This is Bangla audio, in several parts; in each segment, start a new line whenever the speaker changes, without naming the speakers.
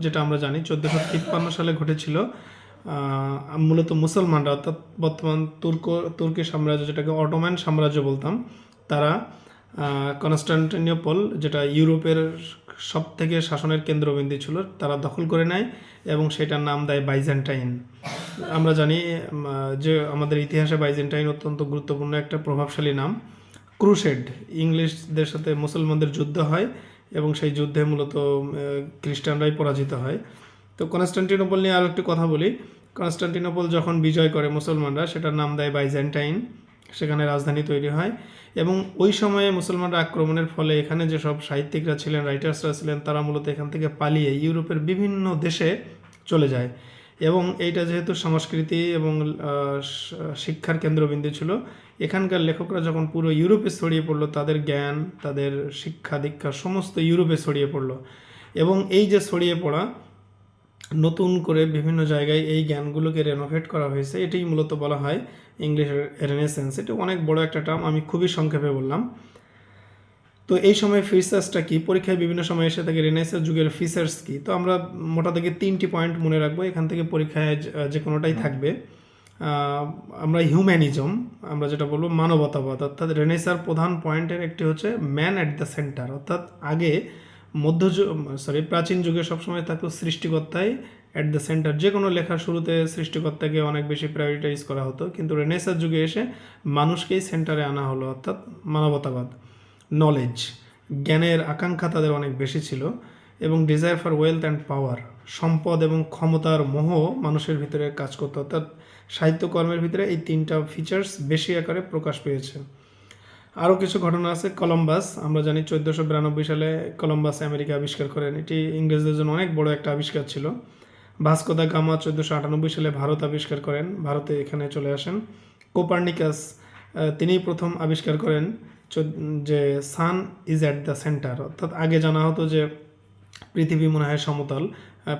যেটা আমরা জানি 1453 সালে ঘটেছিল। মূলত মুসলমানরা অর্থাৎ বর্তমান তুর্কি সাম্রাজ্য, যেটাকে অটোম্যান সাম্রাজ্য বলতাম, তারা কনস্টান্টিনোপল, যেটা ইউরোপের সব থেকে শাসনের কেন্দ্রবিন্দু ছিল, তারা দখল করে নেয় এবং সেটার নাম দেয় বাইজেন্টাইন। আমরা জানি যে আমাদের ইতিহাসে বাইজেন্টাইন অত্যন্ত গুরুত্বপূর্ণ একটা প্রভাবশালী নাম। ক্রুসেড, ইংলিশদের সাথে মুসলমানদের যুদ্ধ হয় এবং সেই যুদ্ধে মূলত খ্রিস্টানরাই পরাজিত হয়। তো কনস্টান্টিনোপল নিয়ে আরও একটু কথা বলি। কনস্টান্টিনোপল যখন বিজয় করে মুসলমানরা, সেটার নাম দেয় বাইজেন্টাইন, সেখানে রাজধানী তৈরি হয় এবং ওই সময়ে মুসলমানরা আক্রমণের ফলে এখানে যেসব সাহিত্যিকরা ছিলেন, রাইটার্সরা ছিলেন, তারা মূলত এখান থেকে পালিয়ে ইউরোপের বিভিন্ন দেশে চলে যায়। এবং এইটা যেহেতু সংস্কৃতি এবং শিক্ষার কেন্দ্রবিন্দু ছিল, এখানকার লেখকরা যখন পুরো ইউরোপে ছড়িয়ে পড়লো, তাদের জ্ঞান, তাদের শিক্ষা দীক্ষা সমস্ত ইউরোপে ছড়িয়ে পড়লো। এবং এই যে ছড়িয়ে পড়া, নতুন করে বিভিন্ন জায়গায় এই জ্ঞানগুলোকে রেনোভেট করা হয়েছে, এটাই মূলত বলা হয় ইংলিশের রেনেসেন্স। এটা অনেক বড় একটা টার্ম, আমি খুবই সংক্ষেপে বললাম। তো এই সময় ফিচার্সটা কি, পরীক্ষায় বিভিন্ন সময় এসে থাকে রেনেসাঁ যুগের ফিচার্স কি। তো আমরা মোটা থেকে 3টি পয়েন্ট মনে রাখবো, এখান থেকে পরীক্ষায় যে কোনোটাই থাকবে। আমরা হিউম্যানিজম, আমরা যেটা বলবো মানবতাবাদ, অর্থাৎ রেনেসাঁর প্রধান পয়েন্টের একটি হচ্ছে ম্যান অ্যাট দ্য সেন্টার। অর্থাৎ আগে প্রাচীন যুগে সবসময় থাকতো সৃষ্টিকর্তাই অ্যাট দ্য সেন্টার। যে কোনো লেখার শুরুতে সৃষ্টিকর্তাকে অনেক বেশি প্রায়োরিটাইজ করা হতো, কিন্তু রেনেসাঁর যুগে এসে মানুষকেই সেন্টারে আনা হলো, অর্থাৎ মানবতাবাদ। নলেজ, জ্ঞানের আকাঙ্ক্ষা তাদের অনেক বেশি ছিল। এবং desire for wealth and power, সম্পদ এবং ক্ষমতার মোহ মানুষের ভিতরে কাজ করতো। অর্থাৎ সাহিত্যকর্মের ভিতরে এই 3টা ফিচার্স বেশি আকারে প্রকাশ পেয়েছে। আরও কিছু ঘটনা আছে। কলম্বাস, আমরা জানি 1492 সালে কলম্বাস আমেরিকা আবিষ্কার করেন। এটি ইংরেজদের জন্য অনেক বড় একটা আবিষ্কার ছিল। ভাস্কো দা গামা 1498 সালে ভারত আবিষ্কার করেন, ভারতে এখানে চলে আসেন। কোপার্নিকাস, তিনিই প্রথম আবিষ্কার করেন যে sun is at the centre. অর্থাৎ আগে জানা হতো যে পৃথিবী মনে হয় সমতল,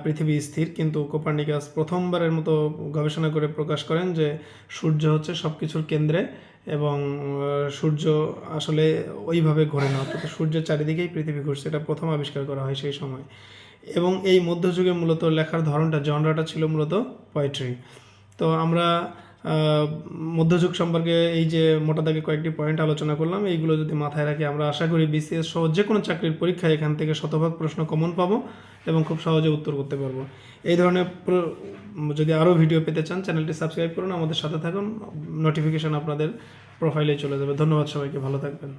পৃথিবী স্থির, কিন্তু কোপার্নিকাস প্রথমবারের মতো গবেষণা করে প্রকাশ করেন যে সূর্য হচ্ছে সব কিছুর কেন্দ্রে এবং সূর্য আসলে ওইভাবে ঘোরে না, অর্থাৎ সূর্যের চারিদিকেই পৃথিবী ঘুরছে। এটা প্রথম আবিষ্কার করা হয় সেই সময়। এবং এই মধ্যযুগে মূলত লেখার ধরনটা, জনরাটা ছিল মূলত পোয়েট্রি। তো আমরা মধ্যযুগ সম্পর্কে এই যে মোটা দাগে কয়েকটি পয়েন্ট আলোচনা করলাম, এইগুলো যদি মাথায় রাখি, আমরা আশা করি বিসিএস সহ যে কোনো চাকরির পরীক্ষায় এখান থেকে শতভাগ প্রশ্ন কমন পাবো এবং খুব সহজে উত্তর করতে পারবো। এই ধরনের যদি আরও ভিডিও পেতে চান, চ্যানেলটি সাবস্ক্রাইব করুন, আমাদের সাথে থাকুন, নোটিফিকেশান আপনাদের প্রোফাইলে চলে যাবে। ধন্যবাদ সবাইকে, ভালো থাকবেন।